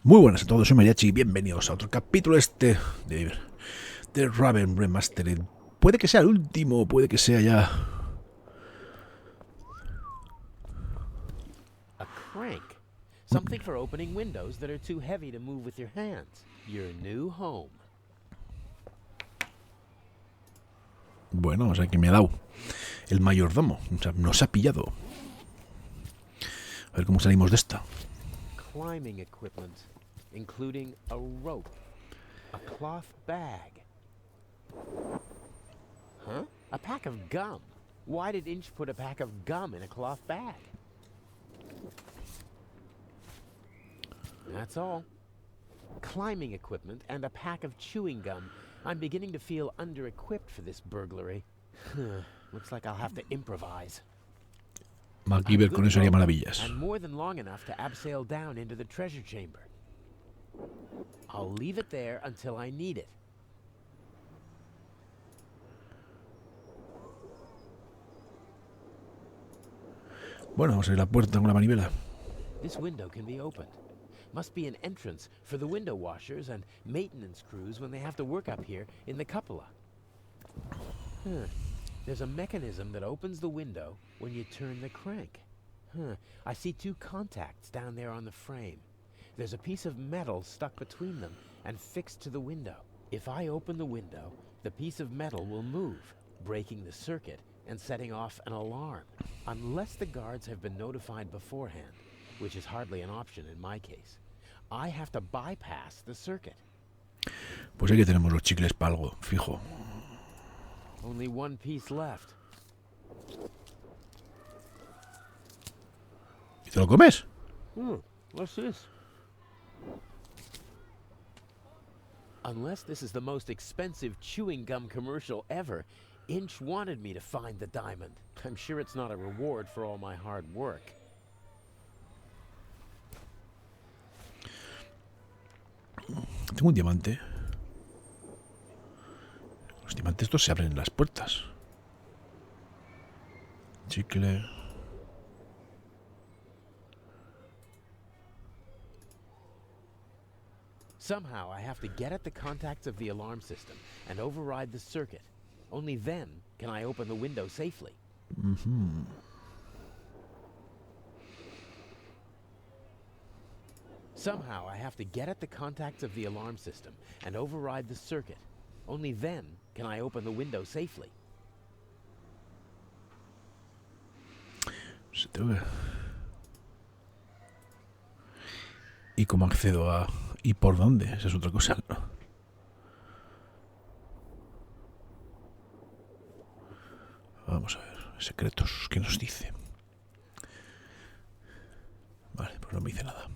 Muy buenas a todos, soy Mariatxi y bienvenidos a otro capítulo de Raven Remastered. Puede que sea el último, puede que sea ya... A crank. Something for opening windows that are too heavy to move with your hands. Your new home. Bueno, o sea que me ha dado el mayordomo, o sea, nos ha pillado. A ver cómo salimos de esta. Climbing equipment, including a rope, a cloth bag. Huh? A pack of gum. Why did Inch put a pack of gum in a cloth bag? That's all. Climbing equipment and a pack of chewing gum. I'm beginning to feel under-equipped for this burglary. Looks like I'll have to improvise. MacGyver con eso haría maravillas. And more than long enough to abseil down into the treasure chamber. I'll leave it there until I need it. Bueno, vamos a ir a la puerta con la manivela. This window can be opened. Must be an entrance for the window washers and maintenance crews when they have to work up here in the cupola. There's a mechanism that opens the window when you turn the crank. I see two contacts down there on the frame. There's a piece of metal stuck between them and fixed to the window. If I open the window, the piece of metal will move, breaking the circuit and setting off an alarm. Unless the guards have been notified beforehand, which is hardly an option in my case. I have to bypass the circuit. Pues aquí tenemos los chicles para algo, fijo. Only one piece left. ¿Y te lo comes? What's this? Unless this is the most expensive chewing gum commercial ever, Inch wanted me to find the diamond. I'm sure it's not a reward for all my hard work. Tengo un diamante. Los diamantes estos se abren en las puertas. Chicle. Somehow I have to get at the contacts of the alarm system and override the circuit. Only then can I open the window safely. Somehow I have to get at the contacts of the alarm system and override the circuit. Only then can I open the window safely. ¿Y cómo accedo a...? ¿Y por dónde? Esa es otra cosa, ¿no? Vamos a ver. Secretos. ¿Qué nos dice? Vale, pues no me dice nada.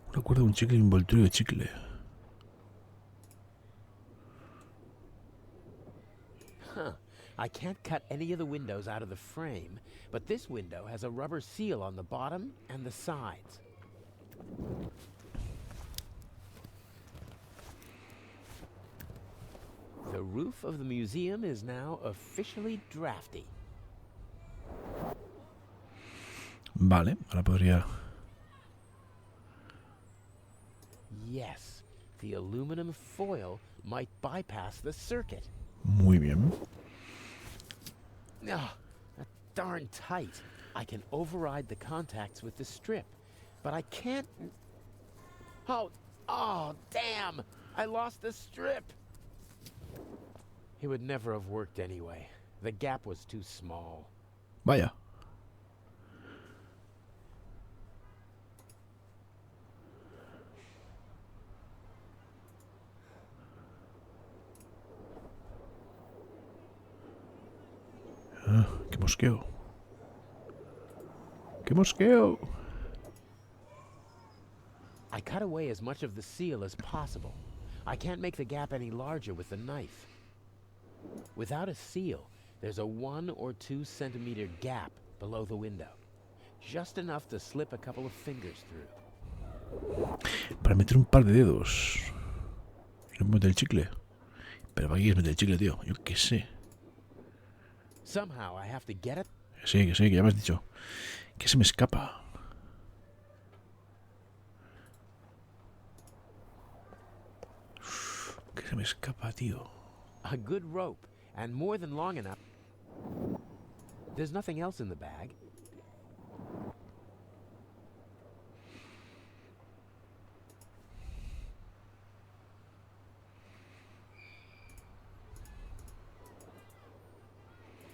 Una cuerda de un chicle y un envoltorio de chicle. I can't cut any of the windows out of the frame, but this window has a rubber seal on the bottom and the sides. The roof of the museum is now officially drafty. Vale, ahora podría... Yes, the aluminum foil might bypass the circuit. Muy bien. That's darn tight. I can override the contacts with the strip, but I can't... Oh, damn! I lost the strip! It would never have worked anyway. The gap was too small. Vaya. ¡Qué mosqueo! ¡Qué mosqueo! I cut away as much of the seal as possible. I can't make the gap any larger with the knife. Without a seal, there's a 1 or 2 centimeter gap below the window. Just enough to slip a couple of fingers through. Para meter un par de dedos. Y no meter el chicle. Pero ¿para qué quieres meter el chicle, tío? Yo qué sé. Somehow I have to get it. Sí, que ya me has dicho. Que se me escapa. Que se me escapa, tío. A good rope, and more than long enough. There's nothing else in the bag.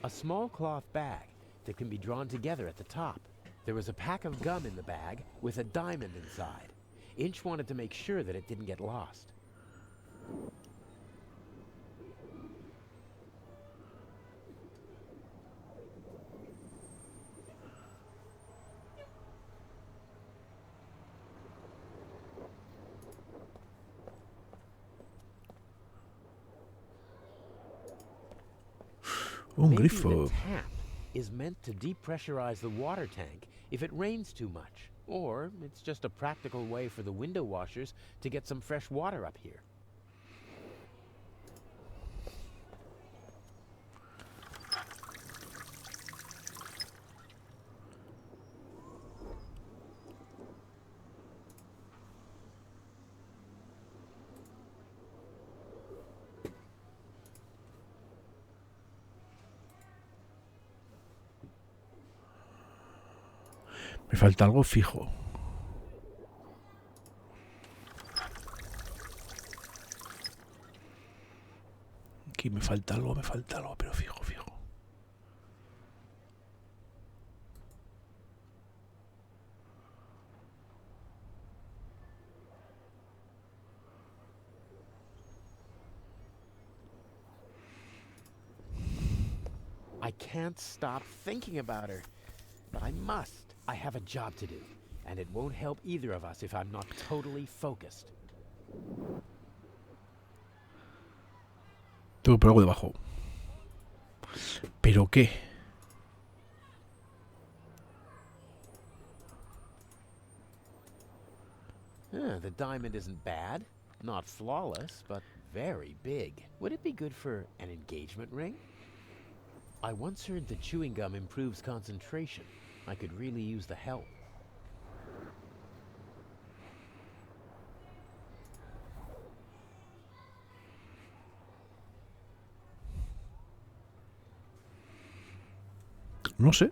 A small cloth bag that can be drawn together at the top. There was a pack of gum in the bag with a diamond inside. Inch wanted to make sure that it didn't get lost. Un Maybe grifo. the tap is meant to depressurize the water tank if it rains too much. Or it's just a practical way for the window washers to get some fresh water up here. Me falta algo fijo. Aquí me falta algo, pero fijo. I can't stop thinking about her, but I must. I have a job to do, and it won't help either of us if I'm not totally focused. Tengo por algo debajo. ¿Pero qué? The diamond isn't bad. Not flawless, but very big. Would it be good for an engagement ring? I once heard that chewing gum improves concentration. I could really use the help. No sé.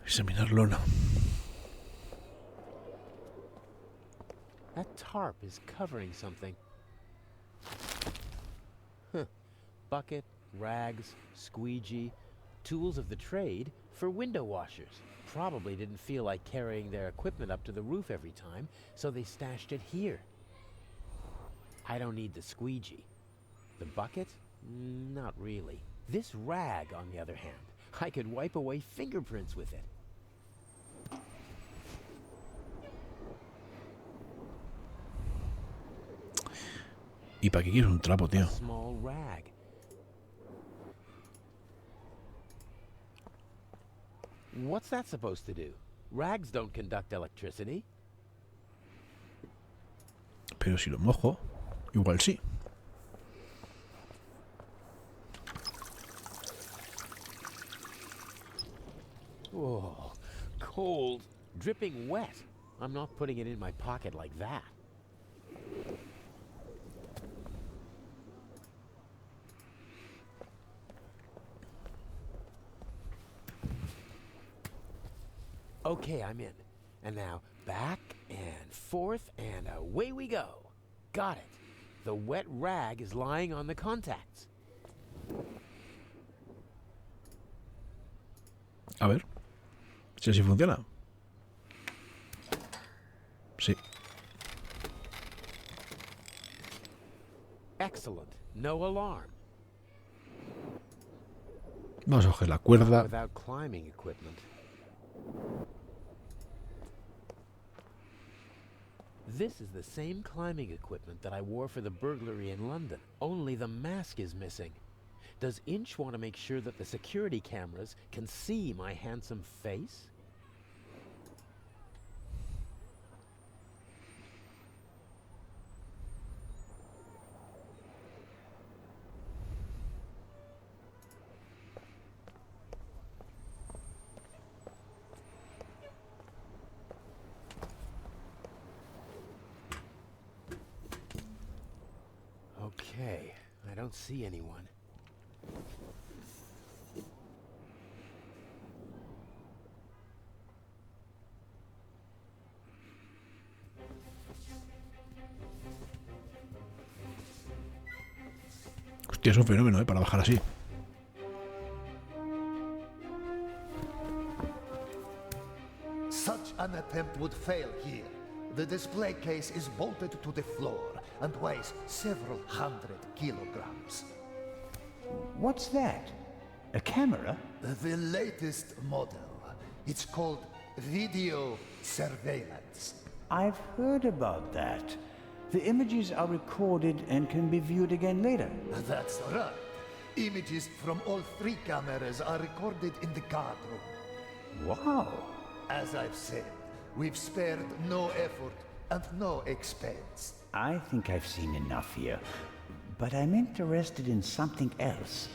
Examinar lona. That tarp is covering something. Bucket, rags, squeegee, tools of the trade for window washers. Probably didn't feel like carrying their equipment up to the roof every time, so they stashed it here. I don't need the squeegee. The bucket? Not really. This rag, on the other hand, I could wipe away fingerprints with it. ¿Y para qué quieres un trapo, tío? A small rag. What's that supposed to do? Rags don't conduct electricity. Pero si lo mojo, igual sí. Oh, cold, dripping wet. I'm not putting it in my pocket like that. Okay, I'm in. And now back and forth and away we go. Got it. The wet rag is lying on the contacts. A ver. Si así funciona. Sí. Excellent. No alarm. Vamos a coger la cuerda. Without climbing equipment. This is the same climbing equipment that I wore for the burglary in London. Only the mask is missing. Does Inch want to make sure that the security cameras can see my handsome face? Okay, I don't see anyone. Hostia, es un fenómeno, para bajar así. Such an attempt would fail here. The display case is bolted to the floor and weighs several hundred kilograms. What's that? A camera? The latest model. It's called video surveillance. I've heard about that. The images are recorded and can be viewed again later. That's right. Images from all 3 cameras are recorded in the guard room. Wow. As I've said, we've spared no effort and no expense. I think I've seen enough here, but I'm interested in something else.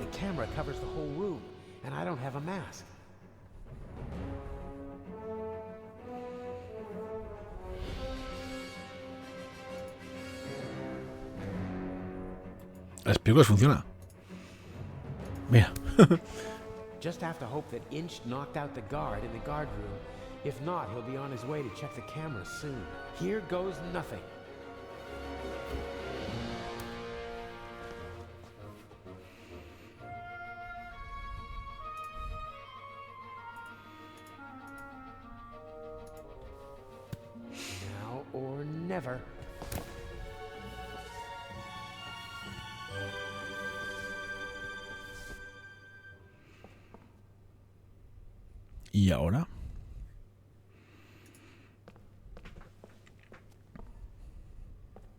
The camera covers the whole room, and I don't have a mask. Las películas funciona. Mira. Just have to hope that Inch knocked out the guard in the guard room. If not, he'll be on his way to check the camera soon. Here goes nothing. Now or never. ¿Y ahora?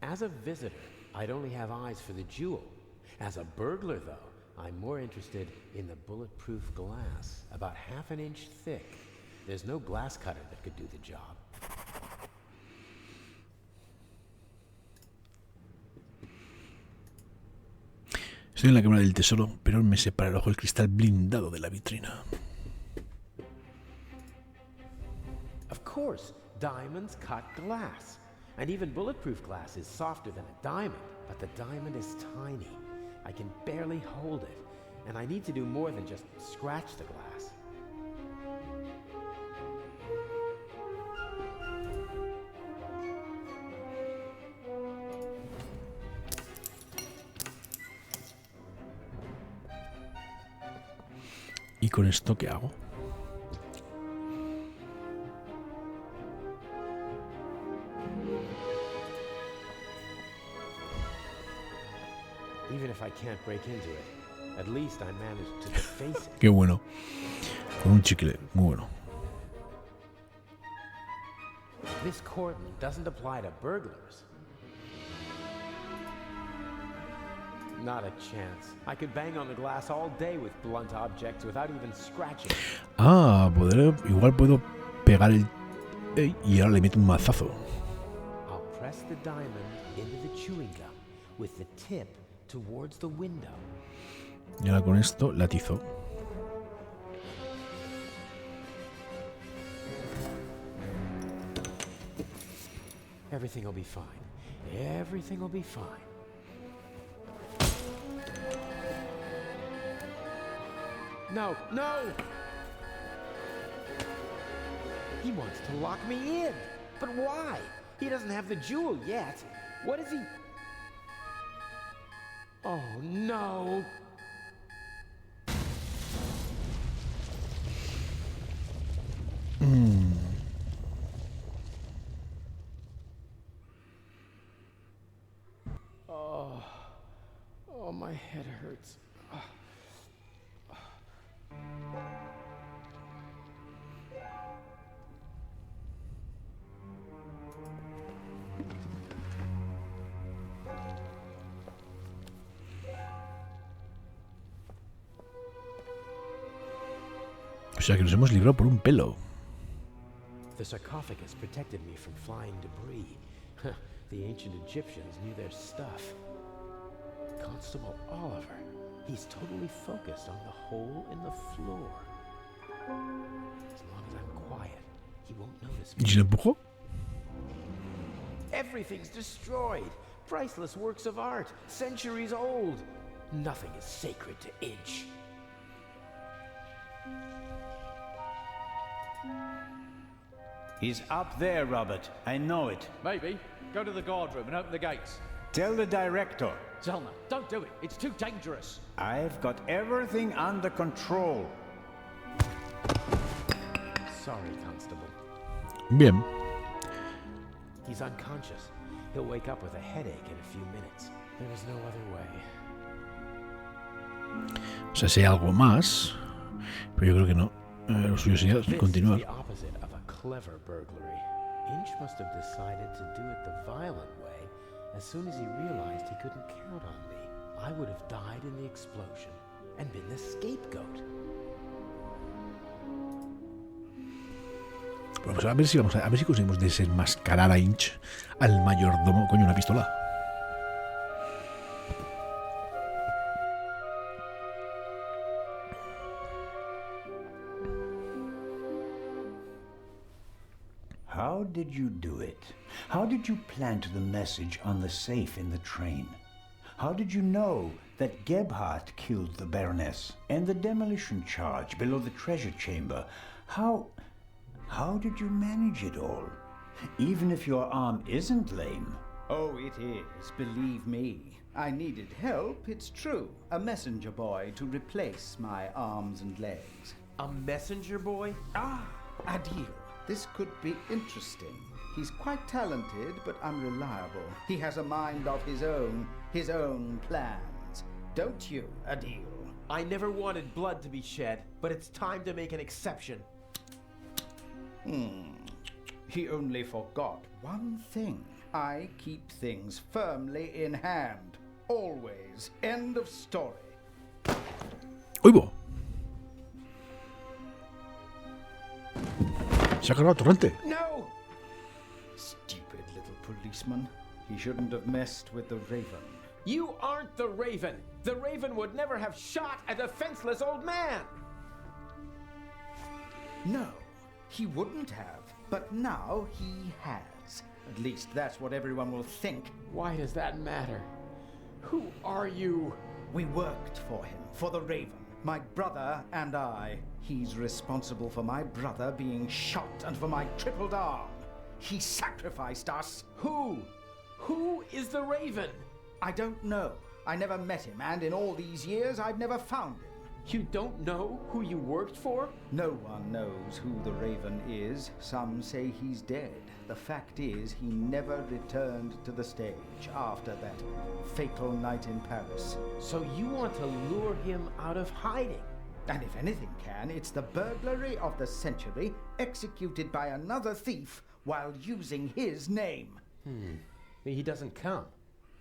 As a visitor, I'd only have eyes for the jewel. As a burglar, though, I'm more interested in the bulletproof glass, about half an inch thick. There's no glass cutter that could do the job. Estoy en la cámara del tesoro, pero me separa el ojo el cristal blindado de la vitrina. Of course, diamonds cut glass. And even bulletproof glass is softer than a diamond, but the diamond is tiny. I can barely hold it, and I need to do more than just scratch the glass. ¿Y con esto qué hago? Even if I can't break into it, at least I managed to deface it. Qué bueno. Con un chicle, muy bueno. This cordon doesn't apply to burglars. Not a chance. I could bang on the glass all day with blunt objects without even scratching. Ah, igual puedo pegar el... y ahora le meto un mazazo. I'll press the diamond into the chewing gum with the tip towards the window. Y ahora con esto latizo. Everything will be fine. Everything will be fine. No, no! He wants to lock me in. But why? He doesn't have the jewel yet. What is he... Oh, no. Oh, my head hurts. O sea que nos hemos librado por un pelo. The sarcophagus protected me from flying debris. The ancient Egyptians knew their stuff. Constable Oliver. He's totally focused on the hole in the floor. As long as I'm quiet, he won't notice me. ¿Y si le empujó? Everything's destroyed. Priceless works of art, centuries old. Nothing is sacred to Inch. He's up there, Robert. I know it. Maybe. Go to the guard room and open the gates. Tell the director. Zelna, don't do it. It's too dangerous. I've got everything under control. Sorry, Constable. Bien. He's unconscious. He'll wake up with a headache in a few minutes. There is no other way. O sea, sé algo más, pero yo creo que no. Lo suyo sería This continuar. is the opposite of a clever burglary. Inch must have decided to do it the violent way as soon as he realized he couldn't count on me. I would have died in the explosion and been the scapegoat. Pues a ver si conseguimos desenmascarar a Inch, al mayordomo. Coño, una pistola. How did you do it? How did you plant the message on the safe in the train? How did you know that Gebhardt killed the Baroness and the demolition charge below the treasure chamber? How did you manage it all? Even if your arm isn't lame. Oh, it is, believe me. I needed help, it's true. A messenger boy to replace my arms and legs. A messenger boy? Ah, a deal. This could be interesting. He's quite talented, but unreliable. He has a mind of his own plans. Don't you, Adil? I never wanted blood to be shed, but it's time to make an exception. He only forgot one thing. I keep things firmly in hand. Always. End of story. ¡Oigo! Se ha cargado el torrente. No! Stupid little policeman. He shouldn't have messed with the Raven. You aren't the Raven! The Raven would never have shot a defenseless old man! No, he wouldn't have. But now he has. At least that's what everyone will think. Why does that matter? Who are you? We worked for him, for the Raven. My brother and I. He's responsible for my brother being shot and for my crippled arm. He sacrificed us. Who? Who is the Raven? I don't know. I never met him, and in all these years, I've never found him. You don't know who you worked for? No one knows who the Raven is. Some say he's dead. The fact is, he never returned to the stage after that fatal night in Paris. So you want to lure him out of hiding? And if anything can, it's the burglary of the century executed by another thief while using his name. He doesn't come.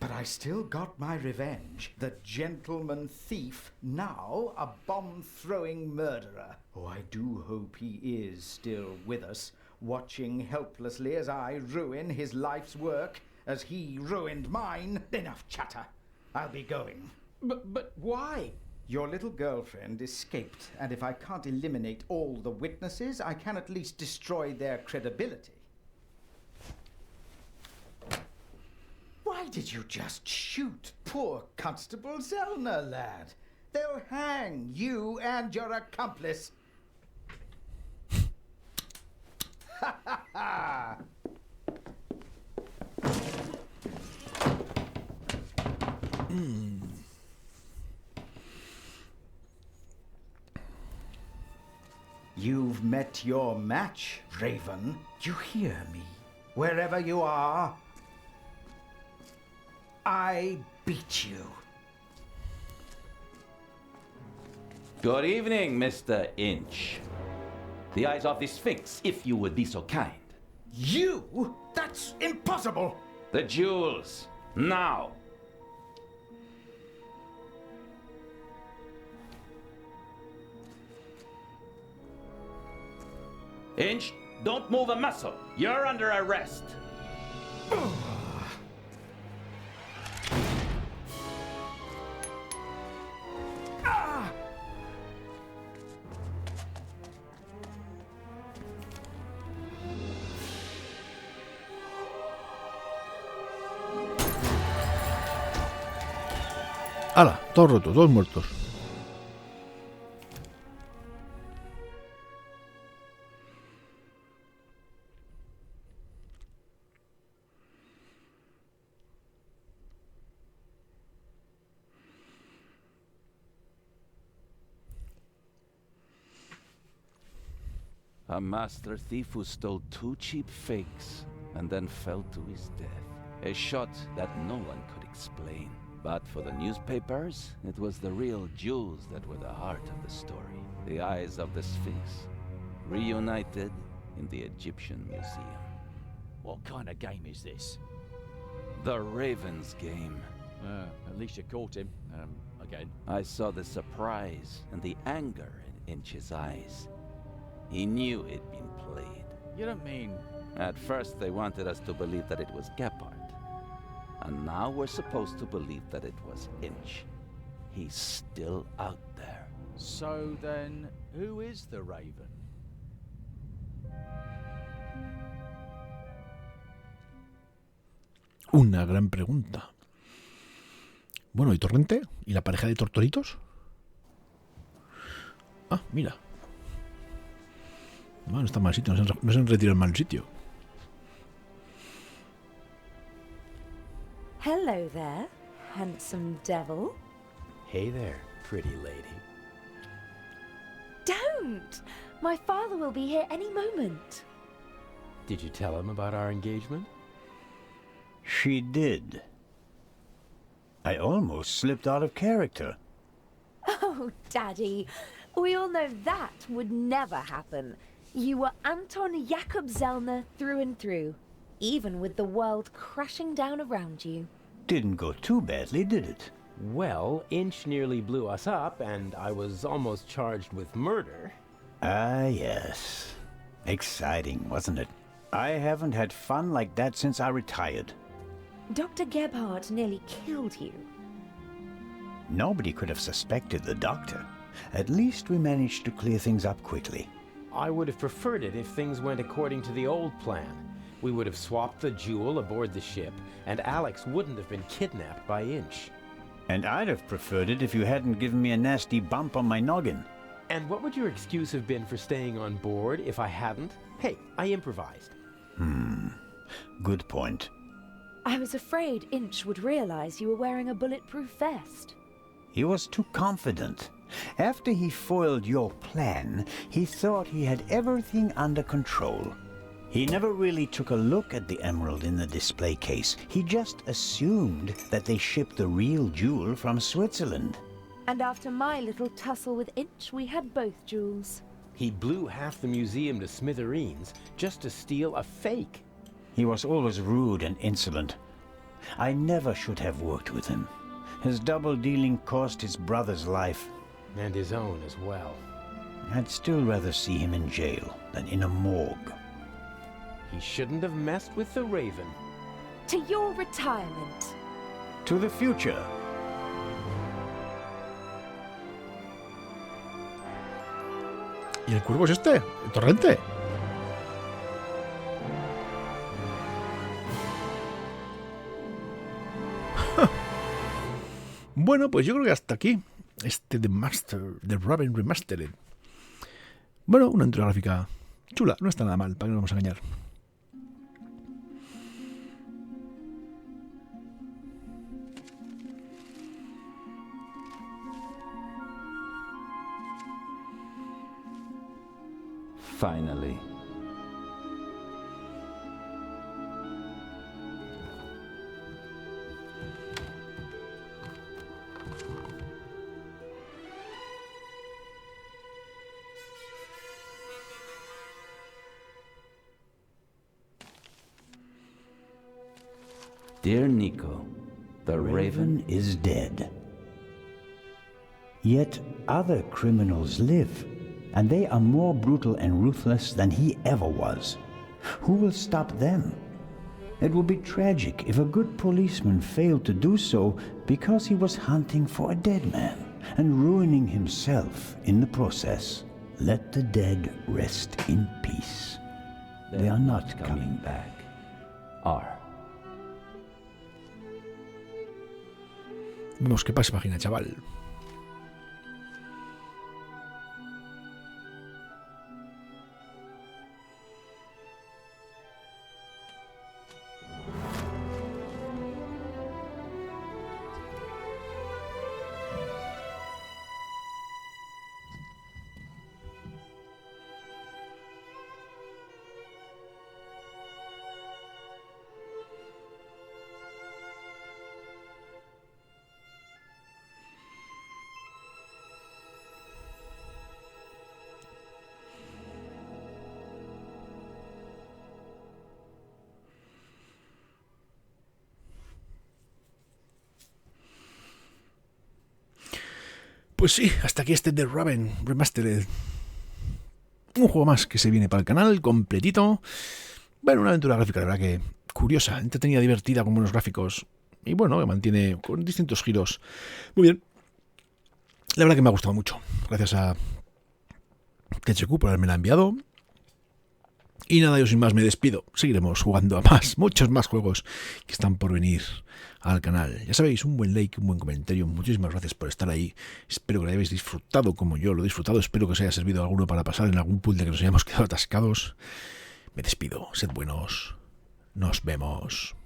But I still got my revenge. The gentleman thief, now a bomb-throwing murderer. Oh, I do hope he is still with us, watching helplessly as I ruin his life's work, as he ruined mine. Enough chatter. I'll be going. But why? Your little girlfriend escaped, and if I can't eliminate all the witnesses, I can at least destroy their credibility. Why did you just shoot poor Constable Zellner, lad? They'll hang you and your accomplice. Ha ha ha! You've met your match, Raven. You hear me? Wherever you are, I beat you. Good evening, Mr. Inch. The eyes of the Sphinx, if you would be so kind. You? That's impossible! The jewels, now. Inch, don't move a muscle. You're under arrest. ¡Hala! Todos rotos, todos muertos. A master thief who stole 2 cheap fakes and then fell to his death. A shot that no one could explain. But for the newspapers, it was the real jewels that were the heart of the story. The eyes of the Sphinx, reunited in the Egyptian Museum. What kind of game is this? The Raven's game. At least you caught him. Again. I saw the surprise and the anger in Inch's eyes. He knew it'd been played. You don't mean... At first they wanted us to believe that it was Gebhardt. And now we're supposed to believe that it was Inch. He's still out there. So then, who is the Raven? Una gran pregunta. Bueno, ¿y Torrente? ¿Y la pareja de tortoritos? Ah, mira. No, no está mal sitio, no se han retirado en mal sitio. Hello there, handsome devil. Hey there, pretty lady. Don't! My father will be here any moment. Did you tell him about our engagement? She did. I almost slipped out of character. Oh, Daddy, we all know that would never happen. You were Anton Jakob Zellner through and through, even with the world crashing down around you. Didn't go too badly, did it? Well, Inch nearly blew us up, and I was almost charged with murder. Ah, yes. Exciting, wasn't it? I haven't had fun like that since I retired. Dr. Gebhardt nearly killed you. Nobody could have suspected the doctor. At least we managed to clear things up quickly. I would have preferred it if things went according to the old plan. We would have swapped the jewel aboard the ship, and Alex wouldn't have been kidnapped by Inch. And I'd have preferred it if you hadn't given me a nasty bump on my noggin. And what would your excuse have been for staying on board if I hadn't? Hey, I improvised. Good point. I was afraid Inch would realize you were wearing a bulletproof vest. He was too confident. After he foiled your plan, he thought he had everything under control. He never really took a look at the emerald in the display case. He just assumed that they shipped the real jewel from Switzerland. And after my little tussle with Inch, we had both jewels. He blew half the museum to smithereens just to steal a fake. He was always rude and insolent. I never should have worked with him. His double-dealing cost his brother's life. And his own as well. I'd still rather see him in jail than in a morgue. He shouldn't have messed with the Raven. To your retirement. To the future. ¿Y el cuervo es este? ¿El Torrente? Bueno, pues yo creo que hasta aquí este de Raven Remastered. Bueno, una intro gráfica chula, no está nada mal, para que no nos vamos a engañar. Finally. Dear Nico, the Raven is dead. Yet other criminals live, and they are more brutal and ruthless than he ever was. Who will stop them? It would be tragic if a good policeman failed to do so because he was hunting for a dead man and ruining himself in the process. Let the dead rest in peace. They are not coming back. Vemos que pase página, chaval. Pues sí, hasta aquí este de Raven Remastered. Un juego más que se viene para el canal, completito. Bueno, una aventura gráfica, la verdad que curiosa, entretenida, divertida, con buenos gráficos. Y bueno, que mantiene con distintos giros. Muy bien. La verdad que me ha gustado mucho. Gracias a THQ por haberme la enviado. Y nada, yo sin más me despido. Seguiremos jugando a muchos más juegos que están por venir al canal. Ya sabéis, un buen like, un buen comentario. Muchísimas gracias por estar ahí. Espero que lo hayáis disfrutado como yo lo he disfrutado. Espero que os haya servido alguno para pasar en algún punto de que nos hayamos quedado atascados. Me despido. Sed buenos. Nos vemos.